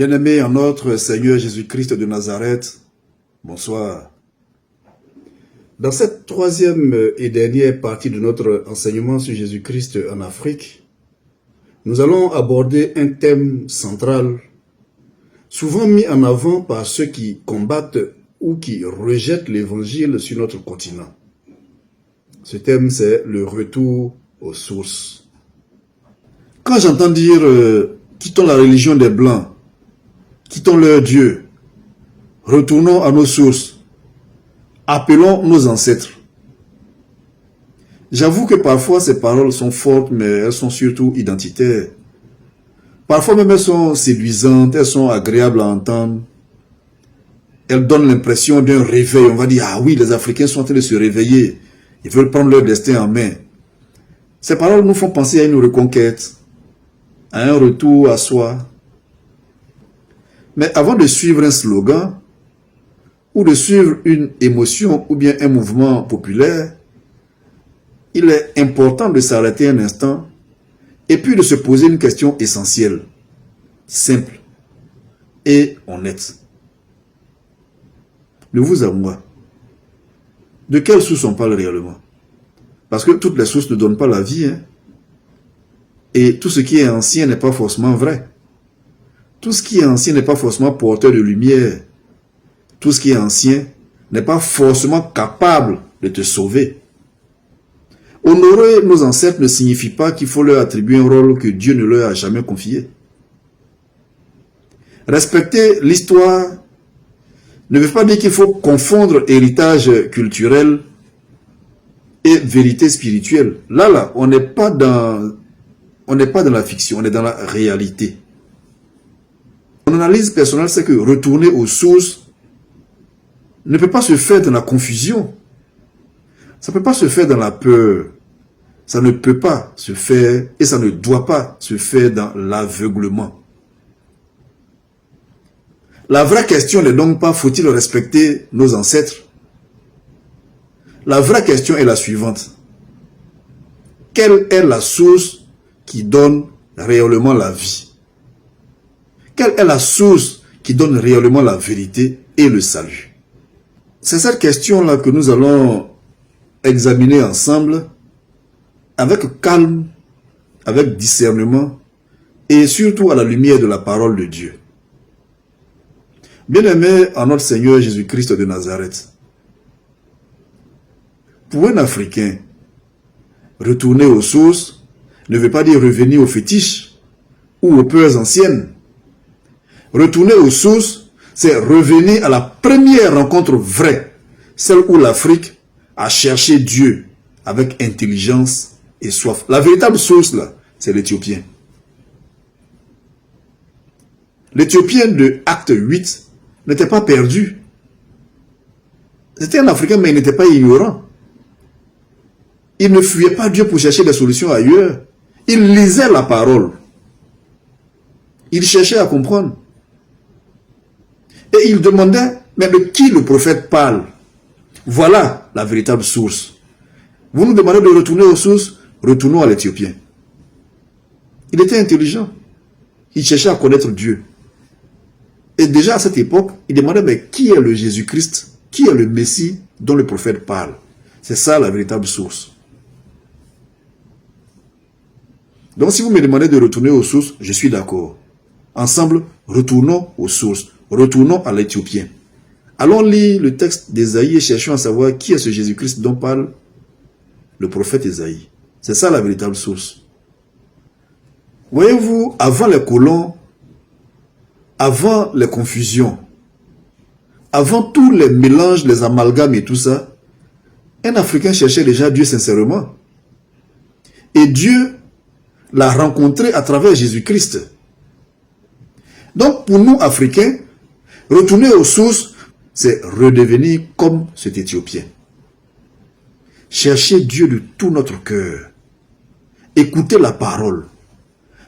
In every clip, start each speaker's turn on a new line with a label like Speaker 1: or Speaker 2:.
Speaker 1: Bien-aimés en notre Seigneur Jésus-Christ de Nazareth, bonsoir. Dans cette troisième et dernière partie de notre enseignement sur Jésus-Christ en Afrique, nous allons aborder un thème central, souvent mis en avant par ceux qui combattent ou qui rejettent l'évangile sur notre continent. Ce thème, c'est le retour aux sources. Quand j'entends dire quittons la religion des Blancs, quittons leur Dieu, retournons à nos sources, appelons nos ancêtres. J'avoue que parfois ces paroles sont fortes, mais elles sont surtout identitaires. Parfois même elles sont séduisantes, elles sont agréables à entendre. Elles donnent l'impression d'un réveil. On va dire, ah oui, les Africains sont en train de se réveiller. Ils veulent prendre leur destin en main. Ces paroles nous font penser à une reconquête, à un retour à soi. Mais avant de suivre un slogan, ou de suivre une émotion ou bien un mouvement populaire, il est important de s'arrêter un instant et puis de se poser une question essentielle, simple et honnête. De vous à moi, de quelle source on parle réellement? Parce que toutes les sources ne donnent pas la vie, hein? Et tout ce qui est ancien n'est pas forcément vrai. Tout ce qui est ancien n'est pas forcément porteur de lumière. Tout ce qui est ancien n'est pas forcément capable de te sauver. Honorer nos ancêtres ne signifie pas qu'il faut leur attribuer un rôle que Dieu ne leur a jamais confié. Respecter l'histoire ne veut pas dire qu'il faut confondre héritage culturel et vérité spirituelle. Là, on n'est pas dans la fiction, on est dans la réalité. Mon analyse personnelle, c'est que retourner aux sources ne peut pas se faire dans la confusion. Ça ne peut pas se faire dans la peur. Ça ne peut pas se faire et ça ne doit pas se faire dans l'aveuglement. La vraie question n'est donc pas faut-il respecter nos ancêtres? La vraie question est la suivante. Quelle est la source qui donne réellement la vie? Quelle est la source qui donne réellement la vérité et le salut? C'est cette question-là que nous allons examiner ensemble avec calme, avec discernement et surtout à la lumière de la parole de Dieu. Bien-aimés en notre Seigneur Jésus-Christ de Nazareth, pour un Africain, retourner aux sources ne veut pas dire revenir aux fétiches ou aux peurs anciennes. Retourner aux sources, c'est revenir à la première rencontre vraie, celle où l'Afrique a cherché Dieu avec intelligence et soif. La véritable source, là, c'est l'Éthiopien. L'Éthiopien de Acte 8 n'était pas perdu. C'était un Africain, mais il n'était pas ignorant. Il ne fuyait pas Dieu pour chercher des solutions ailleurs. Il lisait la parole. Il cherchait à comprendre. Et il demandait, mais de qui le prophète parle? Voilà la véritable source. Vous nous demandez de retourner aux sources, retournons à l'Éthiopien. Il était intelligent. Il cherchait à connaître Dieu. Et déjà à cette époque, il demandait, mais qui est le Jésus-Christ? Qui est le Messie dont le prophète parle? C'est ça la véritable source. Donc si vous me demandez de retourner aux sources, je suis d'accord. Ensemble, retournons aux sources. Retournons à l'Éthiopien. Allons lire le texte d'Ésaïe et cherchons à savoir qui est ce Jésus-Christ dont parle le prophète Ésaïe. C'est ça la véritable source. Voyez-vous, avant les colons, avant les confusions, avant tous les mélanges, les amalgames et tout ça, un Africain cherchait déjà Dieu sincèrement. Et Dieu l'a rencontré à travers Jésus-Christ. Donc pour nous, Africains, retourner aux sources, c'est redevenir comme cet Éthiopien. Chercher Dieu de tout notre cœur. Écouter la parole.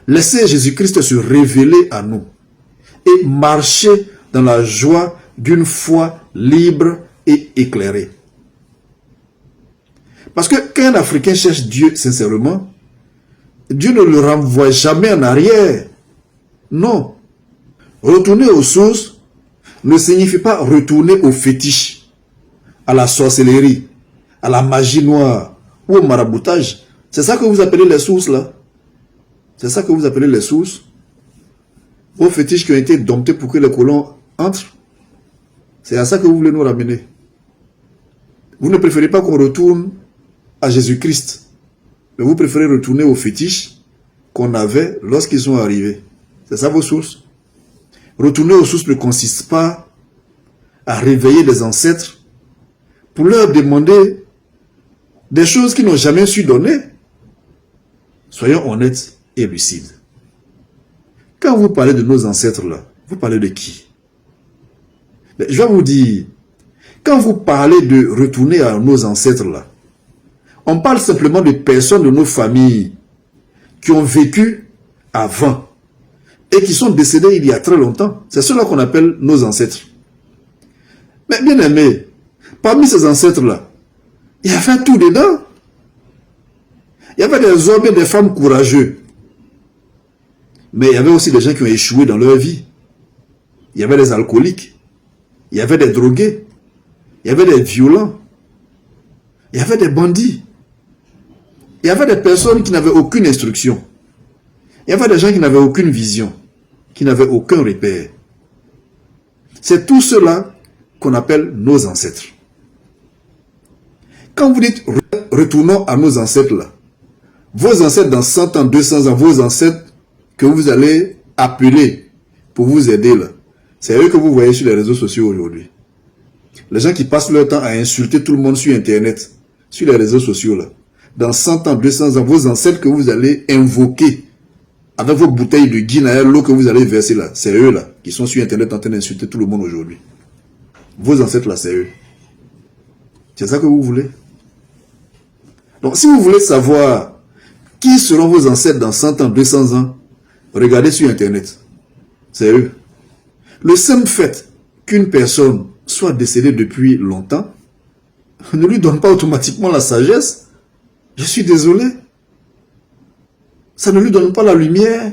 Speaker 1: Laisser Jésus-Christ se révéler à nous. Et marcher dans la joie d'une foi libre et éclairée. Parce que quand un Africain cherche Dieu sincèrement, Dieu ne le renvoie jamais en arrière. Non. Retourner aux sources ne signifie pas retourner aux fétiches, à la sorcellerie, à la magie noire ou au maraboutage. C'est ça que vous appelez les sources là. C'est ça que vous appelez les sources. Aux fétiches qui ont été domptés pour que les colons entrent. C'est à ça que vous voulez nous ramener. Vous ne préférez pas qu'on retourne à Jésus-Christ, mais vous préférez retourner aux fétiches qu'on avait lorsqu'ils sont arrivés. C'est ça vos sources. Retourner aux sources ne consiste pas à réveiller les ancêtres pour leur demander des choses qu'ils n'ont jamais su donner. Soyons honnêtes et lucides. Quand vous parlez de nos ancêtres là, vous parlez de qui? Mais je vais vous dire, quand vous parlez de retourner à nos ancêtres là, on parle simplement de personnes de nos familles qui ont vécu avant et qui sont décédés il y a très longtemps. C'est cela qu'on appelle nos ancêtres. Mais bien aimé, parmi ces ancêtres-là, il y avait tout dedans. Il y avait des hommes et des femmes courageux. Mais il y avait aussi des gens qui ont échoué dans leur vie. Il y avait des alcooliques. Il y avait des drogués. Il y avait des violents. Il y avait des bandits. Il y avait des personnes qui n'avaient aucune instruction. Il y avait des gens qui n'avaient aucune vision, qui n'avaient aucun repère. C'est tout cela qu'on appelle nos ancêtres. Quand vous dites retournons à nos ancêtres là, vos ancêtres dans 100 ans, 200 ans, vos ancêtres que vous allez appeler pour vous aider là, c'est eux que vous voyez sur les réseaux sociaux aujourd'hui. Les gens qui passent leur temps à insulter tout le monde sur Internet, sur les réseaux sociaux là. Dans 100 ans, 200 ans, vos ancêtres que vous allez invoquer avec vos bouteilles de guinaï, l'eau que vous allez verser là, c'est eux là, qui sont sur Internet en train d'insulter tout le monde aujourd'hui. Vos ancêtres là, c'est eux. C'est ça que vous voulez? Donc, si vous voulez savoir qui seront vos ancêtres dans 100 ans, 200 ans, regardez sur Internet. C'est eux. Le simple fait qu'une personne soit décédée depuis longtemps ne lui donne pas automatiquement la sagesse. Je suis désolé. Ça ne lui donne pas la lumière.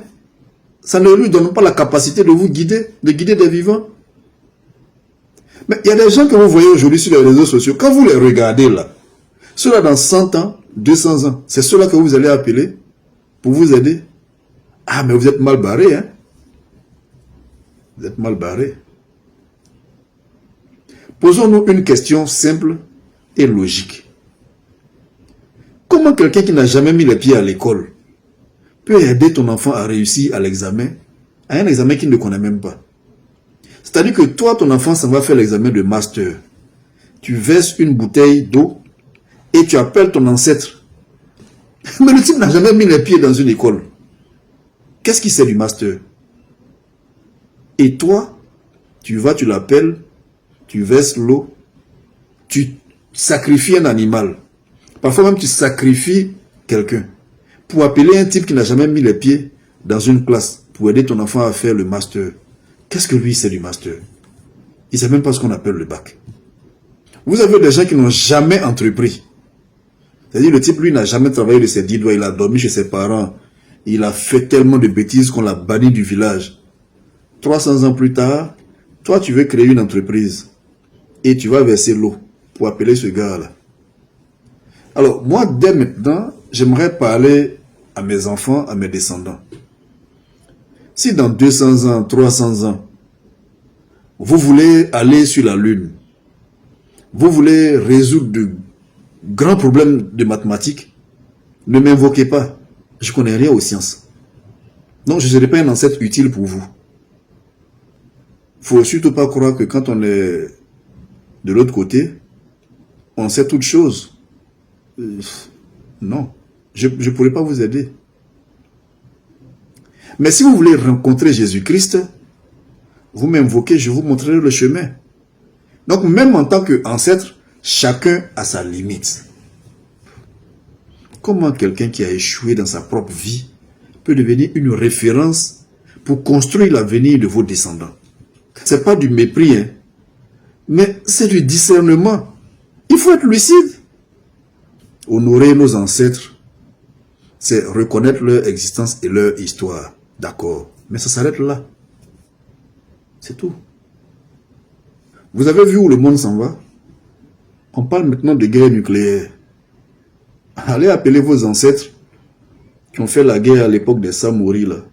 Speaker 1: Ça ne lui donne pas la capacité de vous guider, de guider des vivants. Mais il y a des gens que vous voyez aujourd'hui sur les réseaux sociaux. Quand vous les regardez là, ceux-là dans 100 ans, 200 ans, c'est ceux-là que vous allez appeler pour vous aider. Ah, mais vous êtes mal barré, hein? Vous êtes mal barré. Posons-nous une question simple et logique. Comment quelqu'un qui n'a jamais mis les pieds à l'école peut aider ton enfant à réussir à l'examen, à un examen qu'il ne connaît même pas? C'est-à-dire que toi, ton enfant s'en va faire l'examen de master. Tu verses une bouteille d'eau et tu appelles ton ancêtre. Mais le type n'a jamais mis les pieds dans une école. Qu'est-ce qu'il sait du master? Et toi, tu vas, tu l'appelles, tu verses l'eau, tu sacrifies un animal. Parfois même tu sacrifies quelqu'un pour appeler un type qui n'a jamais mis les pieds dans une classe pour aider ton enfant à faire le master. Qu'est-ce que lui sait du master? Il ne sait même pas ce qu'on appelle le bac. Vous avez des gens qui n'ont jamais entrepris. C'est-à-dire le type, lui, n'a jamais travaillé de ses 10 doigts. Il a dormi chez ses parents. Il a fait tellement de bêtises qu'on l'a banni du village. 300 ans plus tard, toi, tu veux créer une entreprise. Et tu vas verser l'eau pour appeler ce gars-là. Alors, moi, dès maintenant, j'aimerais parler à mes enfants, à mes descendants. Si dans 200 ans, 300 ans, vous voulez aller sur la Lune, vous voulez résoudre de grands problèmes de mathématiques, ne m'invoquez pas. Je ne connais rien aux sciences. Donc, je ne serai pas un ancêtre utile pour vous. Il ne faut surtout pas croire que quand on est de l'autre côté, on sait toutes choses. Non, je ne pourrai pas vous aider. Mais si vous voulez rencontrer Jésus-Christ, vous m'invoquez, je vous montrerai le chemin. Donc, même en tant qu'ancêtre, chacun a sa limite. Comment quelqu'un qui a échoué dans sa propre vie peut devenir une référence pour construire l'avenir de vos descendants? Ce n'est pas du mépris, hein, mais c'est du discernement. Il faut être lucide. Honorer nos ancêtres, c'est reconnaître leur existence et leur histoire. D'accord, mais ça s'arrête là. C'est tout. Vous avez vu où le monde s'en va? On parle maintenant de guerre nucléaire. Allez appeler vos ancêtres qui ont fait la guerre à l'époque des Samouraïs, là,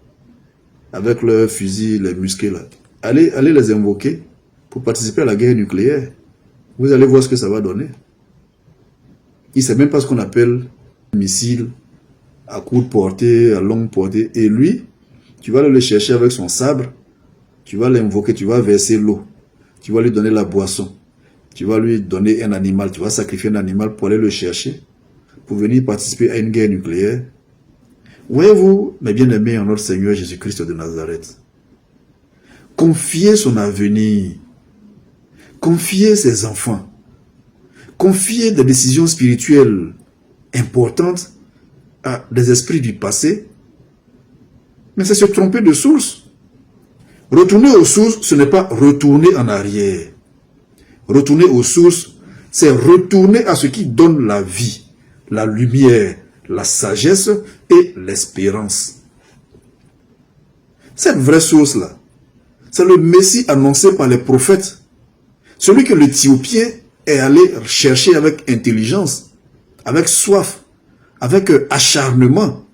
Speaker 1: avec leurs fusils, les musqués, là. Allez les invoquer pour participer à la guerre nucléaire. Vous allez voir ce que ça va donner. Il ne sait même pas ce qu'on appelle missile à courte portée, à longue portée. Et lui, tu vas aller le chercher avec son sabre, tu vas l'invoquer, tu vas verser l'eau, tu vas lui donner la boisson, tu vas lui donner un animal, tu vas sacrifier un animal pour aller le chercher, pour venir participer à une guerre nucléaire. Voyez-vous, mes bien-aimés en notre Seigneur Jésus-Christ de Nazareth, confiez son avenir, confiez ses enfants, confiez des décisions spirituelles importantes à des esprits du passé, mais c'est se tromper de source. Retourner aux sources, ce n'est pas retourner en arrière. Retourner aux sources, c'est retourner à ce qui donne la vie, la lumière, la sagesse et l'espérance. Cette vraie source-là, c'est le Messie annoncé par les prophètes. Celui que l'Éthiopien est allé chercher avec intelligence, avec soif, avec acharnement,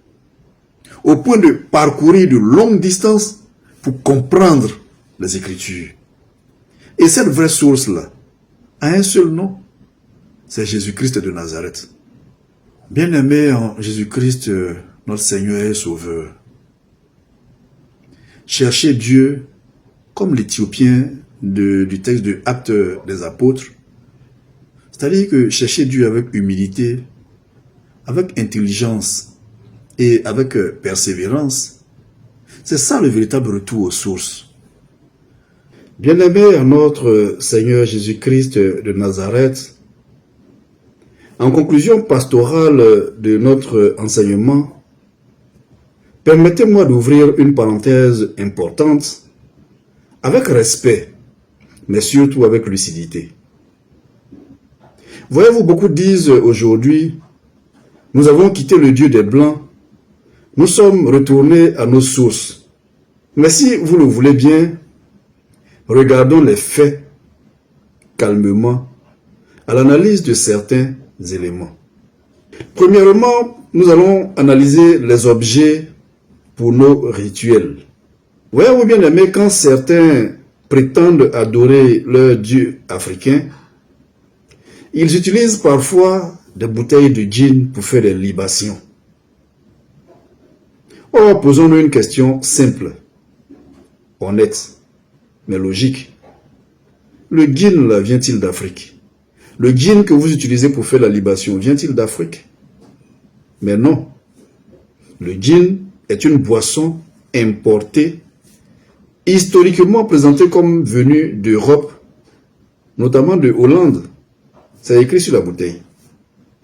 Speaker 1: au point de parcourir de longues distances pour comprendre les Écritures. Et cette vraie source-là a un seul nom, c'est Jésus-Christ de Nazareth. Bien-aimé en Jésus-Christ, notre Seigneur et Sauveur, cherchez Dieu comme l'Éthiopien du texte de Actes des Apôtres, c'est-à-dire que cherchez Dieu avec humilité, avec intelligence et avec persévérance, c'est ça le véritable retour aux sources. Bien-aimé à notre Seigneur Jésus-Christ de Nazareth, en conclusion pastorale de notre enseignement, permettez-moi d'ouvrir une parenthèse importante avec respect, mais surtout avec lucidité. Voyez-vous, beaucoup disent aujourd'hui, nous avons quitté le Dieu des Blancs, nous sommes retournés à nos sources. Mais si vous le voulez bien, regardons les faits calmement à l'analyse de certains éléments. Premièrement, nous allons analyser les objets pour nos rituels. Voyez-vous bien aimé, quand certains prétendent adorer leur Dieu africain, ils utilisent parfois des bouteilles de gin pour faire des libations. Or, posons-nous une question simple, honnête, mais logique. Le gin là, vient-il d'Afrique? Le gin que vous utilisez pour faire la libation, vient-il d'Afrique? Mais non. Le gin est une boisson importée, historiquement présentée comme venue d'Europe, notamment de Hollande. C'est écrit sur la bouteille.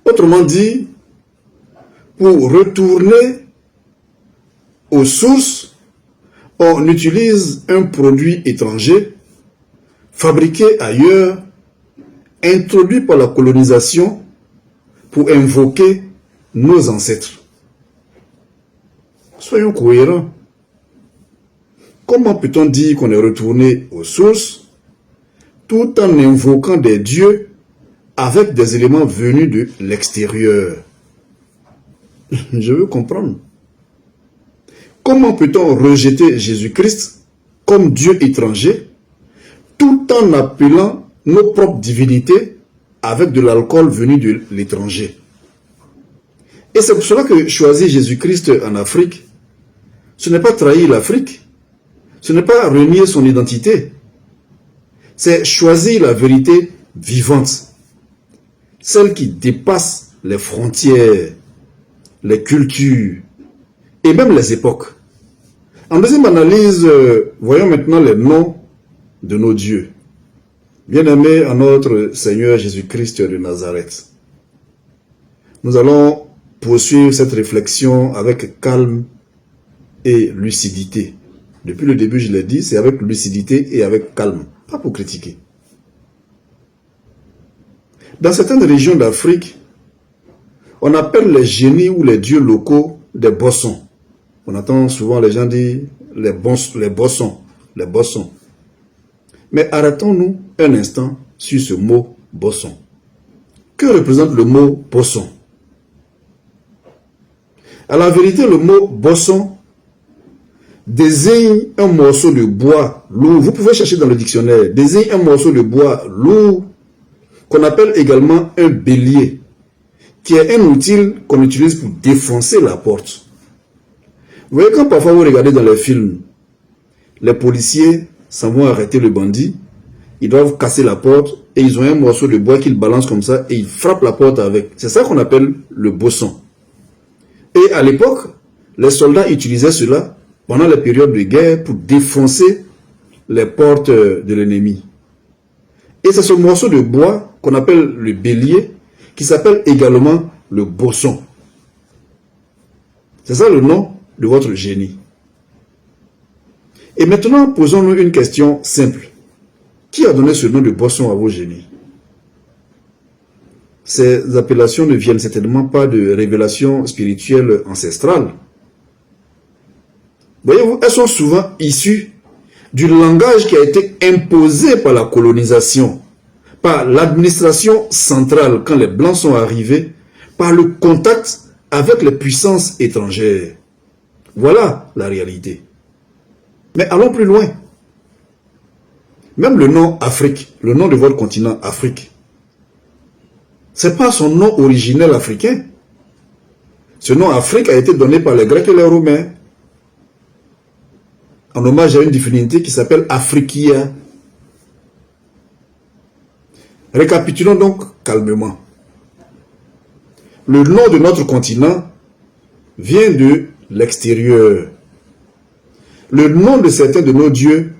Speaker 1: Autrement dit, pour retourner aux sources, on utilise un produit étranger, fabriqué ailleurs, introduit par la colonisation pour invoquer nos ancêtres. Soyons cohérents. Comment peut-on dire qu'on est retourné aux sources tout en invoquant des dieux avec des éléments venus de l'extérieur? Je veux comprendre. Comment peut-on rejeter Jésus-Christ comme Dieu étranger tout en appelant nos propres divinités avec de l'alcool venu de l'étranger? Et c'est pour cela que choisir Jésus-Christ en Afrique, ce n'est pas trahir l'Afrique, ce n'est pas renier son identité, c'est choisir la vérité vivante, celle qui dépasse les frontières, les cultures et même les époques. En deuxième analyse, voyons maintenant les noms de nos dieux. Bien-aimés en notre Seigneur Jésus-Christ de Nazareth, nous allons poursuivre cette réflexion avec calme et lucidité. Depuis le début, je l'ai dit, c'est avec lucidité et avec calme, pas pour critiquer. Dans certaines régions d'Afrique, on appelle les génies ou les dieux locaux des bossons. On entend souvent les gens dire les bossons. Mais arrêtons-nous un instant sur ce mot bosson. Que représente le mot bosson? À la vérité, le mot bosson désigne un morceau de bois lourd. Vous pouvez chercher dans le dictionnaire. Désigne un morceau de bois lourd qu'on appelle également un bélier, qui est un outil qu'on utilise pour défoncer la porte. Vous voyez, quand parfois vous regardez dans les films, les policiers s'en vont arrêter le bandit, ils doivent casser la porte et ils ont un morceau de bois qu'ils balancent comme ça et ils frappent la porte avec. C'est ça qu'on appelle le bosson. Et à l'époque, les soldats utilisaient cela pendant les périodes de guerre pour défoncer les portes de l'ennemi. Et c'est ce morceau de bois qu'on appelle le bélier qui s'appelle également le bosson. C'est ça le nom de votre génie. Et maintenant, posons-nous une question simple. Qui a donné ce nom de bosson à vos génies? Ces appellations ne viennent certainement pas de révélations spirituelles ancestrales. Voyez-vous, elles sont souvent issues du langage qui a été imposé par la colonisation, par l'administration centrale quand les Blancs sont arrivés, par le contact avec les puissances étrangères. Voilà la réalité. Mais allons plus loin. Même le nom Afrique, le nom de votre continent Afrique, ce n'est pas son nom originel africain. Ce nom Afrique a été donné par les Grecs et les Romains en hommage à une divinité qui s'appelle Afrikia. Récapitulons donc calmement. Le nom de notre continent vient de l'extérieur. Le nom de certains de nos dieux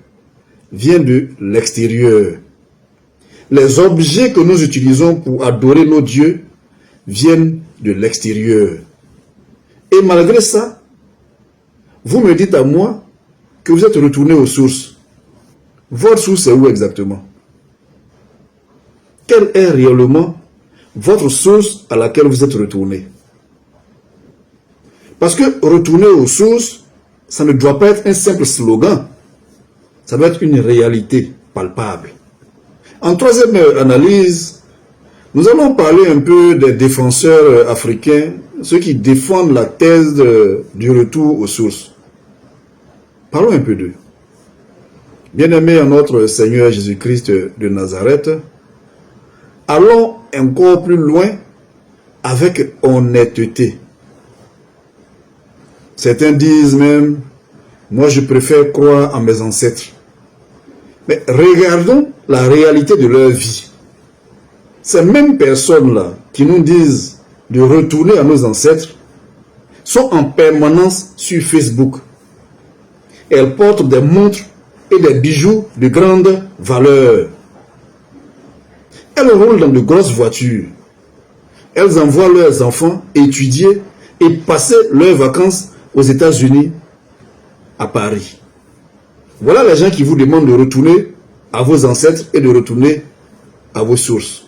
Speaker 1: vient de l'extérieur. Les objets que nous utilisons pour adorer nos dieux viennent de l'extérieur. Et malgré ça, vous me dites à moi que vous êtes retourné aux sources. Votre source est où exactement? Quelle est réellement votre source à laquelle vous êtes retourné? Parce que retourner aux sources, ça ne doit pas être un simple slogan. Ça doit être une réalité palpable. En troisième analyse, nous allons parler un peu des défenseurs africains, ceux qui défendent la thèse du retour aux sources. Parlons un peu d'eux. Bien-aimés en notre Seigneur Jésus-Christ de Nazareth, allons encore plus loin avec honnêteté. Certains disent même, moi je préfère croire en mes ancêtres. Mais regardons la réalité de leur vie. Ces mêmes personnes-là qui nous disent de retourner à nos ancêtres sont en permanence sur Facebook. Elles portent des montres et des bijoux de grande valeur. Elles roulent dans de grosses voitures. Elles envoient leurs enfants étudier et passer leurs vacances aux États-Unis, à Paris. Voilà les gens qui vous demandent de retourner à vos ancêtres et de retourner à vos sources.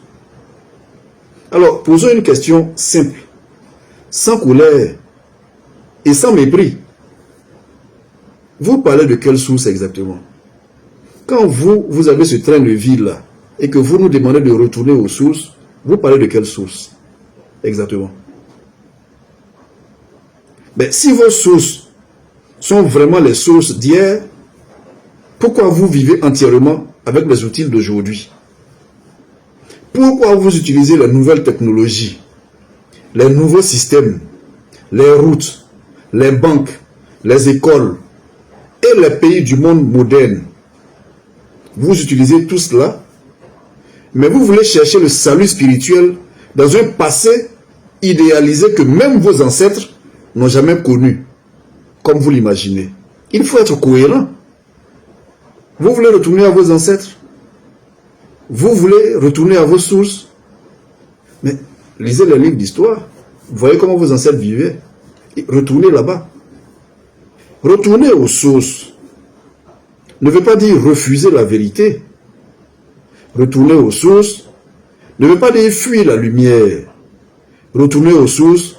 Speaker 1: Alors, posons une question simple, sans colère et sans mépris. Vous parlez de quelle source exactement? Quand vous avez ce train de vie-là et que vous nous demandez de retourner aux sources, vous parlez de quelle source exactement? Mais si vos sources sont vraiment les sources d'hier, pourquoi vous vivez entièrement avec les outils d'aujourd'hui? Pourquoi vous utilisez les nouvelles technologies, les nouveaux systèmes, les routes, les banques, les écoles et les pays du monde moderne? Vous utilisez tout cela, mais vous voulez chercher le salut spirituel dans un passé idéalisé que même vos ancêtres n'ont jamais connu, comme vous l'imaginez. Il faut être cohérent. Vous voulez retourner à vos ancêtres? Vous voulez retourner à vos sources? Mais lisez les livres d'histoire. Voyez comment vos ancêtres vivaient. Et retournez là-bas. Retourner aux sources ne veut pas dire refuser la vérité. Retourner aux sources ne veut pas dire fuir la lumière. Retourner aux sources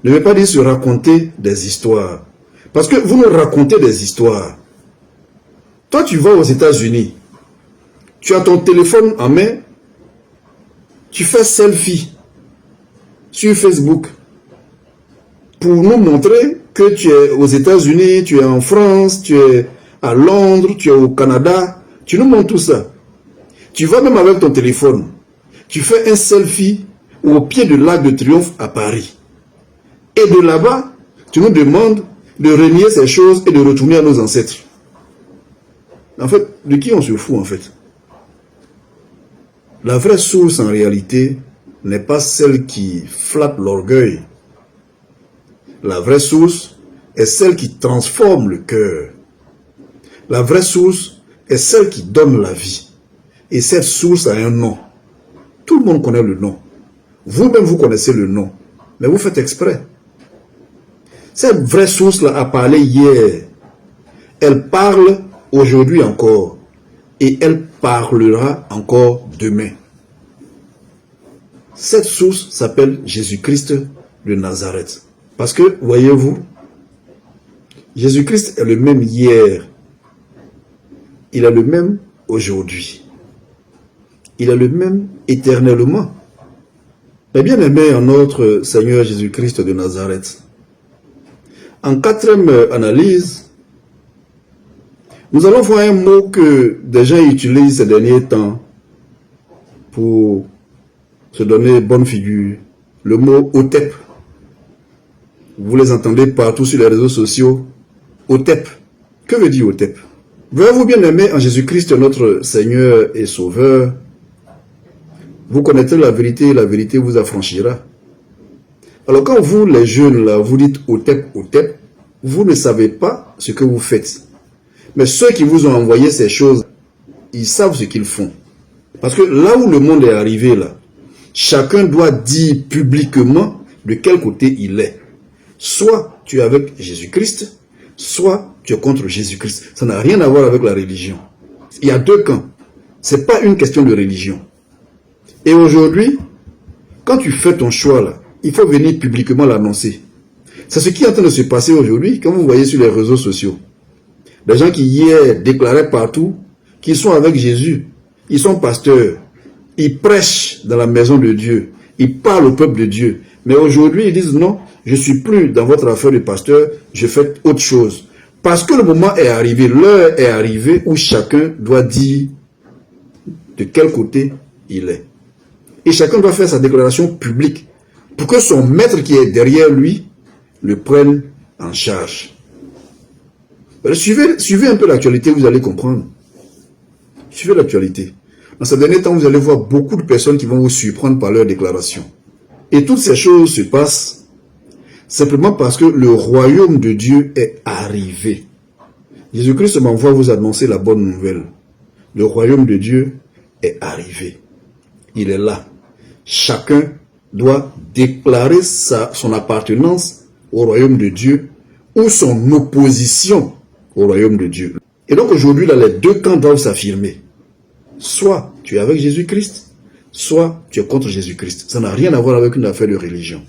Speaker 1: ne veut pas dire se raconter des histoires. Parce que vous nous racontez des histoires. Toi, tu vas aux États-Unis. Tu as ton téléphone en main, tu fais selfie sur Facebook pour nous montrer que tu es aux États-Unis, tu es en France, tu es à Londres, tu es au Canada. Tu nous montres tout ça. Tu vas même avec ton téléphone. Tu fais un selfie au pied de l'Arc de Triomphe à Paris. Et de là-bas, tu nous demandes de renier ces choses et de retourner à nos ancêtres. En fait, de qui on se fout en fait? La vraie source en réalité n'est pas celle qui flatte l'orgueil. La vraie source est celle qui transforme le cœur. La vraie source est celle qui donne la vie. Et cette source a un nom. Tout le monde connaît le nom. Vous-même, vous connaissez le nom. Mais vous faites exprès. Cette vraie source-là a parlé hier. Elle parle aujourd'hui encore. Et elle parlera encore demain. Cette source s'appelle Jésus-Christ de Nazareth. Parce que, voyez-vous, Jésus-Christ est le même hier. Il est le même aujourd'hui. Il est le même éternellement. Mais bien aimé en notre Seigneur Jésus-Christ de Nazareth. En quatrième analyse, nous allons voir un mot que des gens utilisent ces derniers temps pour se donner bonne figure. Le mot OTEP. Vous les entendez partout sur les réseaux sociaux. OTEP. Que veut dire OTEP? Voyez-vous bien aimé en Jésus-Christ notre Seigneur et Sauveur, vous connaîtrez la vérité vous affranchira. Alors quand vous les jeunes là, vous dites OTEP, OTEP, vous ne savez pas ce que vous faites. Mais ceux qui vous ont envoyé ces choses, ils savent ce qu'ils font. Parce que là où le monde est arrivé là, chacun doit dire publiquement de quel côté il est. Soit tu es avec Jésus-Christ, soit tu es contre Jésus-Christ. Ça n'a rien à voir avec la religion. Il y a deux camps. Ce n'est pas une question de religion. Et aujourd'hui, quand tu fais ton choix là, il faut venir publiquement l'annoncer. C'est ce qui est en train de se passer aujourd'hui, quand vous voyez sur les réseaux sociaux. Les gens qui hier déclaraient partout qu'ils sont avec Jésus, ils sont pasteurs, ils prêchent dans la maison de Dieu, ils parlent au peuple de Dieu. Mais aujourd'hui, ils disent non, je ne suis plus dans votre affaire de pasteur, je fais autre chose. Parce que le moment est arrivé, l'heure est arrivée où chacun doit dire de quel côté il est. Et chacun doit faire sa déclaration publique pour que son maître qui est derrière lui le prenne en charge. Suivez un peu l'actualité, vous allez comprendre. Suivez l'actualité. Dans ces derniers temps, vous allez voir beaucoup de personnes qui vont vous surprendre par leurs déclarations. Et toutes ces choses se passent simplement parce que le royaume de Dieu est arrivé. Jésus-Christ m'envoie vous annoncer la bonne nouvelle. Le royaume de Dieu est arrivé. Il est là. Chacun doit déclarer son appartenance au royaume de Dieu ou son opposition au royaume de Dieu. Et donc aujourd'hui, là, les deux camps doivent s'affirmer. Soit tu es avec Jésus-Christ, soit tu es contre Jésus-Christ. Ça n'a rien à voir avec une affaire de religion.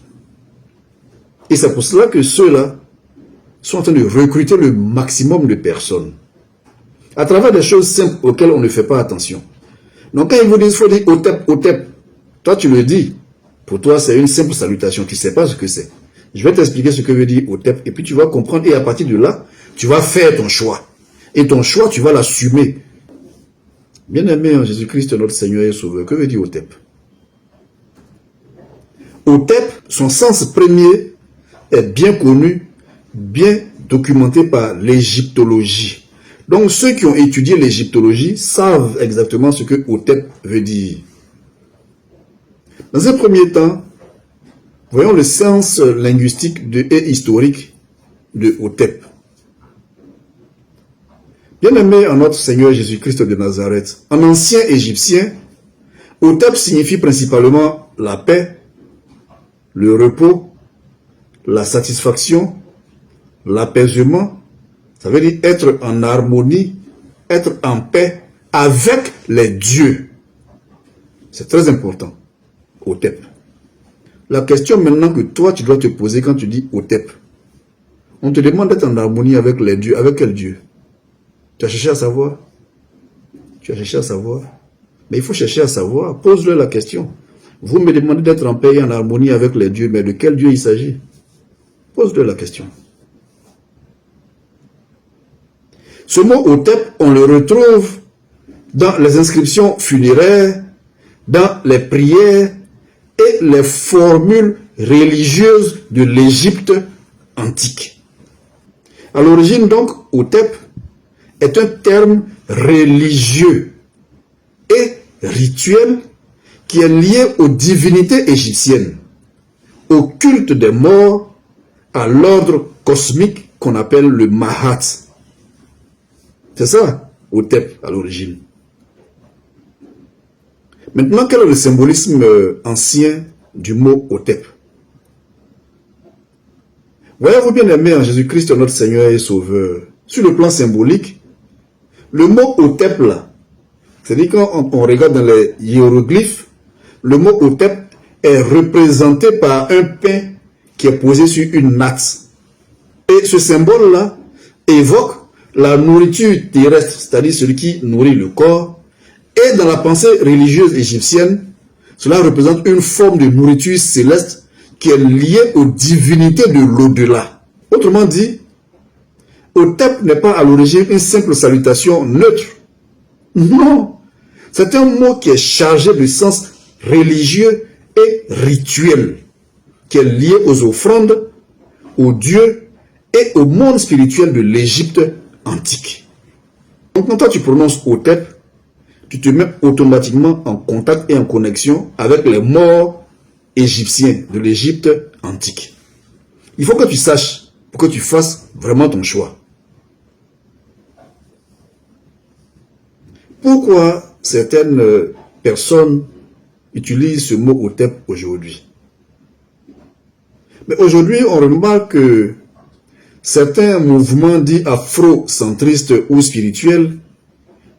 Speaker 1: Et c'est pour cela que ceux-là sont en train de recruter le maximum de personnes. À travers des choses simples auxquelles on ne fait pas attention. Donc quand ils vous disent, il faut dire OTEP, OTEP, toi tu le dis. Pour toi, c'est une simple salutation. Tu ne sais pas ce que c'est. Je vais t'expliquer ce que veut dire OTEP. Et puis tu vas comprendre. Et à partir de là, tu vas faire ton choix. Et ton choix, tu vas l'assumer. Bien-aimé en Jésus-Christ, notre Seigneur et Sauveur, que veut dire OTEP? OTEP, son sens premier est bien connu, bien documenté par l'égyptologie. Donc ceux qui ont étudié l'égyptologie savent exactement ce que OTEP veut dire. Dans un premier temps, voyons le sens linguistique et historique de OTEP. Bien-aimé en notre Seigneur Jésus-Christ de Nazareth, en ancien égyptien, OTEP signifie principalement la paix, le repos, la satisfaction, l'apaisement. Ça veut dire être en harmonie, être en paix avec les dieux. C'est très important, OTEP. La question maintenant que toi tu dois te poser quand tu dis OTEP, on te demande d'être en harmonie avec les dieux. Avec quel Dieu? Tu as cherché à savoir? Tu as cherché à savoir? Mais il faut chercher à savoir. Pose-le la question. Vous me demandez d'être en paix et en harmonie avec les dieux, mais de quel Dieu il s'agit? Pose-le la question. Ce mot Hotep, on le retrouve dans les inscriptions funéraires, dans les prières et les formules religieuses de l'Égypte antique. À l'origine donc, Hotep est un terme religieux et rituel qui est lié aux divinités égyptiennes, au culte des morts, à l'ordre cosmique qu'on appelle le Mahat. C'est ça, Hotep à l'origine. Maintenant, quel est le symbolisme ancien du mot Hotep? Voyez-vous bien aimé en Jésus-Christ, notre Seigneur et Sauveur, sur le plan symbolique, le mot Hotep là, c'est-à-dire quand on regarde dans les hiéroglyphes, le mot Hotep est représenté par un pain qui est posé sur une natte. Et ce symbole-là évoque la nourriture terrestre, c'est-à-dire celui qui nourrit le corps. Et dans la pensée religieuse égyptienne, cela représente une forme de nourriture céleste qui est liée aux divinités de l'au-delà. Autrement dit, Hotep n'est pas à l'origine une simple salutation neutre. Non, c'est un mot qui est chargé de sens religieux et rituel, qui est lié aux offrandes, aux dieux et au monde spirituel de l'Égypte antique. Donc quand toi tu prononces Hotep, tu te mets automatiquement en contact et en connexion avec les morts égyptiens de l'Égypte antique. Il faut que tu saches pour que tu fasses vraiment ton choix. Pourquoi certaines personnes utilisent ce mot Hotep aujourd'hui? Mais aujourd'hui, on remarque que certains mouvements dits afrocentristes ou spirituels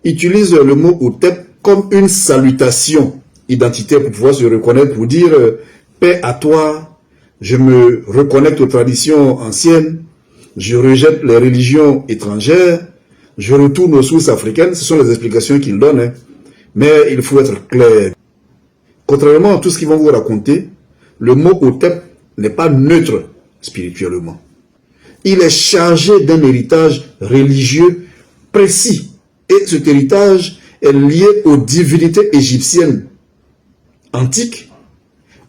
Speaker 1: utilisent le mot Hotep comme une salutation identitaire pour pouvoir se reconnaître, pour dire paix à toi, je me reconnecte aux traditions anciennes, je rejette les religions étrangères, je retourne aux sources africaines. Ce sont les explications qu'ils donnent, hein. Mais il faut être clair. Contrairement à tout ce qu'ils vont vous raconter, le mot Hotep n'est pas neutre spirituellement. Il est chargé d'un héritage religieux précis. Et cet héritage est lié aux divinités égyptiennes antiques,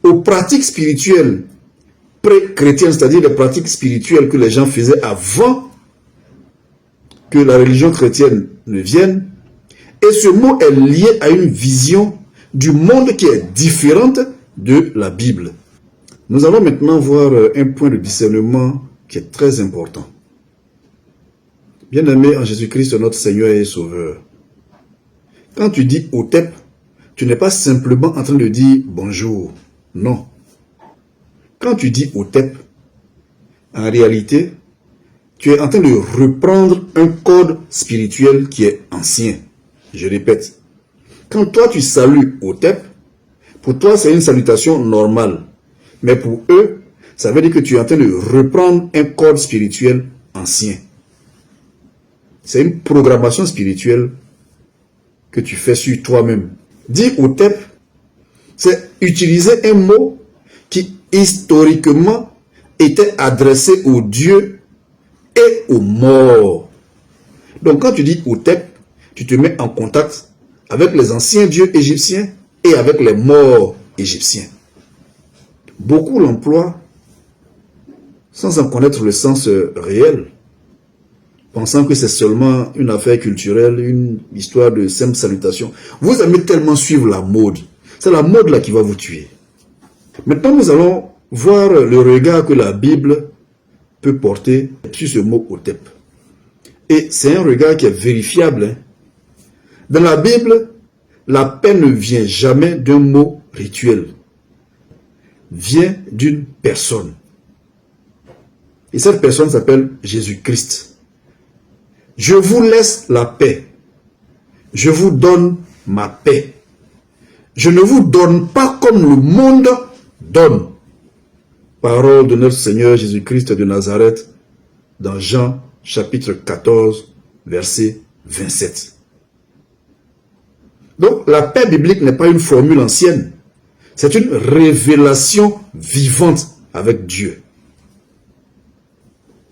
Speaker 1: aux pratiques spirituelles pré-chrétiennes, c'est-à-dire les pratiques spirituelles que les gens faisaient avant que la religion chrétienne ne vienne. Et ce mot est lié à une vision du monde qui est différente de la Bible. Nous allons maintenant voir un point de discernement qui est très important. Bien-aimé en Jésus-Christ, notre Seigneur et Sauveur, quand tu dis Hotep, tu n'es pas simplement en train de dire bonjour. Non. Quand tu dis Hotep, en réalité, tu es en train de reprendre un code spirituel qui est ancien. Je répète, quand toi tu salues Hotep, pour toi c'est une salutation normale. Mais pour eux, ça veut dire que tu es en train de reprendre un code spirituel ancien. C'est une programmation spirituelle que tu fais sur toi-même. Dire Hotep, c'est utiliser un mot qui historiquement était adressé aux dieux et aux morts. Donc quand tu dis Hotep, tu te mets en contact avec les anciens dieux égyptiens et avec les morts égyptiens. Beaucoup l'emploient sans en connaître le sens réel, pensant que c'est seulement une affaire culturelle, une histoire de simple salutation. Vous aimez tellement suivre la mode. C'est la mode là qui va vous tuer. Maintenant, nous allons voir le regard que la Bible peut porter sur ce mot Hotep. Et c'est un regard qui est vérifiable. Hein. Dans la Bible, la paix ne vient jamais d'un mot rituel. Vient d'une personne. Et cette personne s'appelle Jésus-Christ. Je vous laisse la paix. Je vous donne ma paix. Je ne vous donne pas comme le monde donne. Parole de notre Seigneur Jésus-Christ de Nazareth dans Jean chapitre 14, verset 27. Donc la paix biblique n'est pas une formule ancienne. C'est une révélation vivante avec Dieu.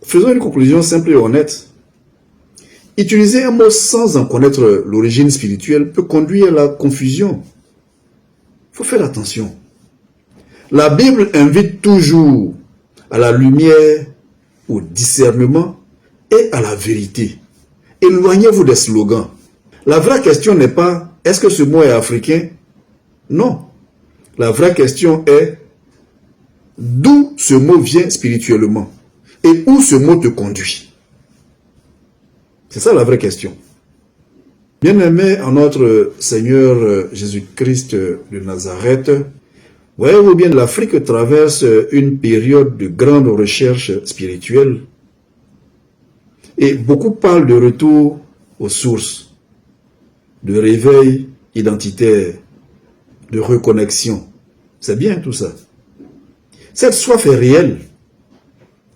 Speaker 1: Faisons une conclusion simple et honnête. Utiliser un mot sans en connaître l'origine spirituelle peut conduire à la confusion. Il faut faire attention. La Bible invite toujours à la lumière, au discernement et à la vérité. Éloignez-vous des slogans. La vraie question n'est pas « est-ce que ce mot est africain ?» Non. La vraie question est d'où ce mot vient spirituellement et où ce mot te conduit. C'est ça la vraie question. Bien-aimés en notre Seigneur Jésus-Christ de Nazareth, voyez-vous bien, l'Afrique traverse une période de grande recherche spirituelle et beaucoup parlent de retour aux sources, de réveil identitaire, de reconnexion. C'est bien tout ça. Cette soif est réelle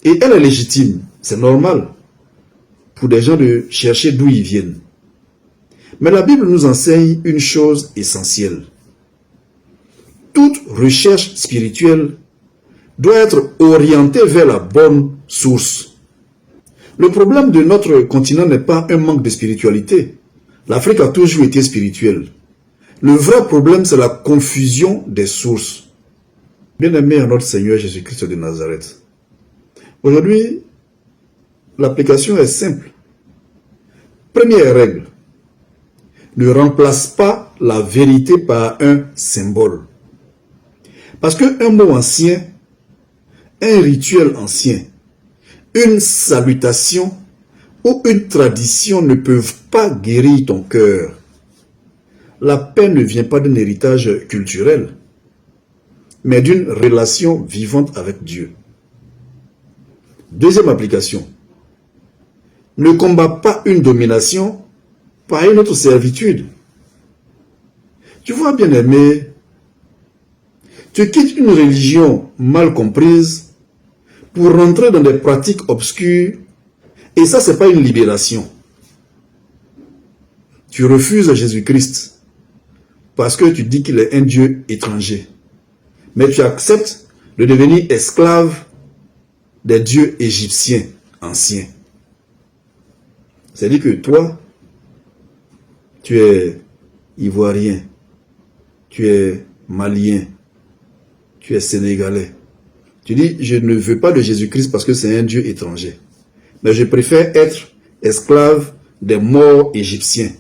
Speaker 1: et elle est légitime, c'est normal pour des gens de chercher d'où ils viennent. Mais la Bible nous enseigne une chose essentielle. Toute recherche spirituelle doit être orientée vers la bonne source. Le problème de notre continent n'est pas un manque de spiritualité. L'Afrique a toujours été spirituelle. Le vrai problème, c'est la confusion des sources. Bien-aimé en notre Seigneur Jésus-Christ de Nazareth. Aujourd'hui, l'application est simple. Première règle. Ne remplace pas la vérité par un symbole. Parce qu'un mot ancien, un rituel ancien, une salutation ou une tradition ne peuvent pas guérir ton cœur. La paix ne vient pas d'un héritage culturel, mais d'une relation vivante avec Dieu. Deuxième application. Ne combat pas une domination par une autre servitude. Tu vois, bien-aimé, tu quittes une religion mal comprise pour rentrer dans des pratiques obscures et ça, c'est pas une libération. Tu refuses Jésus-Christ parce que tu dis qu'il est un Dieu étranger. Mais tu acceptes de devenir esclave des dieux égyptiens anciens. C'est-à-dire que toi, tu es ivoirien, tu es malien, tu es sénégalais. Tu dis, je ne veux pas de Jésus-Christ parce que c'est un Dieu étranger. Mais je préfère être esclave des morts égyptiens.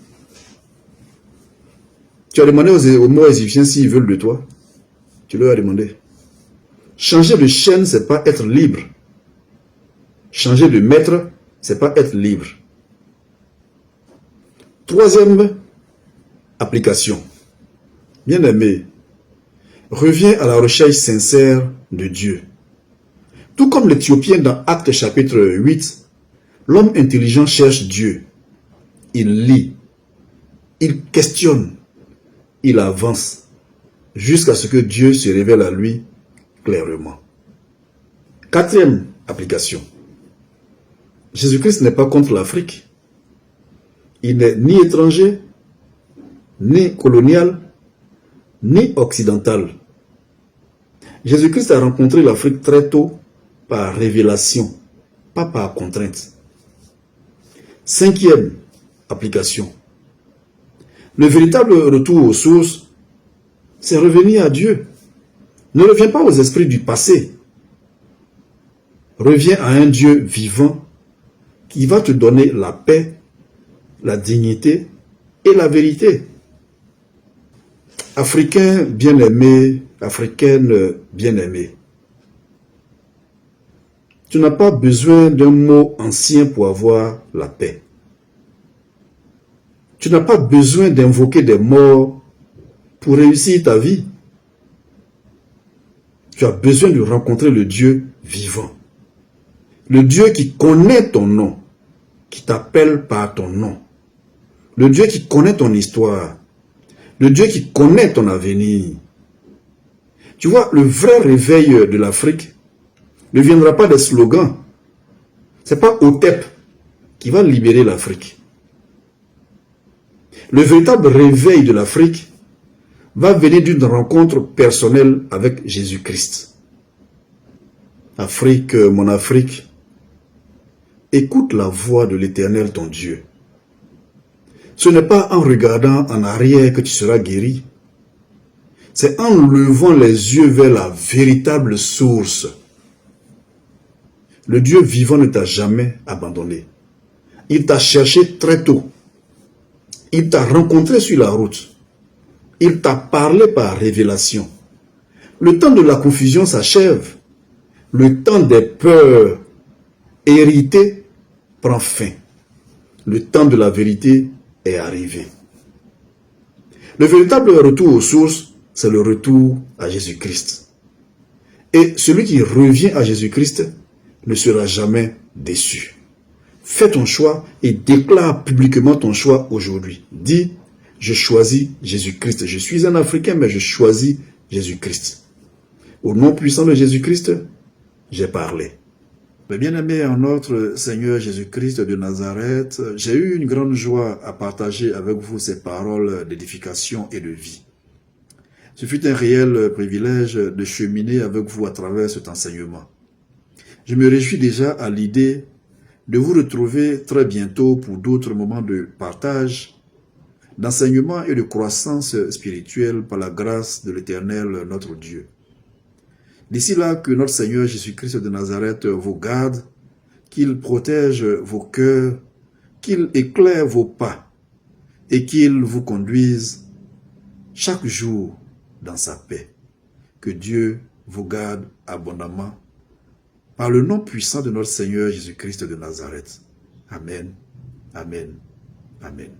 Speaker 1: Tu as demandé aux morts égyptiens s'ils veulent de toi. Tu leur as demandé. Changer de chaîne, c'est pas être libre. Changer de maître, c'est pas être libre. Troisième application. Bien-aimé, reviens à la recherche sincère de Dieu. Tout comme l'Éthiopien dans Actes chapitre 8, l'homme intelligent cherche Dieu. Il lit, il questionne, il avance, jusqu'à ce que Dieu se révèle à lui clairement. Quatrième application. Jésus-Christ n'est pas contre l'Afrique. Il n'est ni étranger, ni colonial, ni occidental. Jésus-Christ a rencontré l'Afrique très tôt par révélation, pas par contrainte. Cinquième application. Le véritable retour aux sources, c'est revenir à Dieu. Ne reviens pas aux esprits du passé. Reviens à un Dieu vivant qui va te donner la paix, la dignité et la vérité. Africain bien-aimé, africaine bien-aimée, tu n'as pas besoin d'un mot ancien pour avoir la paix. Tu n'as pas besoin d'invoquer des morts pour réussir ta vie. Tu as besoin de rencontrer le Dieu vivant. Le Dieu qui connaît ton nom, qui t'appelle par ton nom. Le Dieu qui connaît ton histoire. Le Dieu qui connaît ton avenir. Tu vois, le vrai réveil de l'Afrique ne viendra pas des slogans. Ce n'est pas Otep qui va libérer l'Afrique. Le véritable réveil de l'Afrique va venir d'une rencontre personnelle avec Jésus-Christ. Afrique, mon Afrique, écoute la voix de l'Éternel ton Dieu. Ce n'est pas en regardant en arrière que tu seras guéri. C'est en levant les yeux vers la véritable source. Le Dieu vivant ne t'a jamais abandonné. Il t'a cherché très tôt. Il t'a rencontré sur la route. Il t'a parlé par révélation. Le temps de la confusion s'achève. Le temps des peurs héritées prend fin. Le temps de la vérité est arrivé. Le véritable retour aux sources, c'est le retour à Jésus-Christ. Et celui qui revient à Jésus-Christ ne sera jamais déçu. Fais ton choix et déclare publiquement ton choix aujourd'hui. Dis, je choisis Jésus-Christ. Je suis un Africain, mais je choisis Jésus-Christ. Au nom puissant de Jésus-Christ, j'ai parlé. Mes bien-aimés en notre Seigneur Jésus-Christ de Nazareth, j'ai eu une grande joie à partager avec vous ces paroles d'édification et de vie. Ce fut un réel privilège de cheminer avec vous à travers cet enseignement. Je me réjouis déjà à l'idée de vous retrouver très bientôt pour d'autres moments de partage, d'enseignement et de croissance spirituelle par la grâce de l'Éternel notre Dieu. D'ici là, que notre Seigneur Jésus-Christ de Nazareth vous garde, qu'il protège vos cœurs, qu'il éclaire vos pas et qu'il vous conduise chaque jour dans sa paix. Que Dieu vous garde abondamment par le nom puissant de notre Seigneur Jésus-Christ de Nazareth. Amen, amen, amen.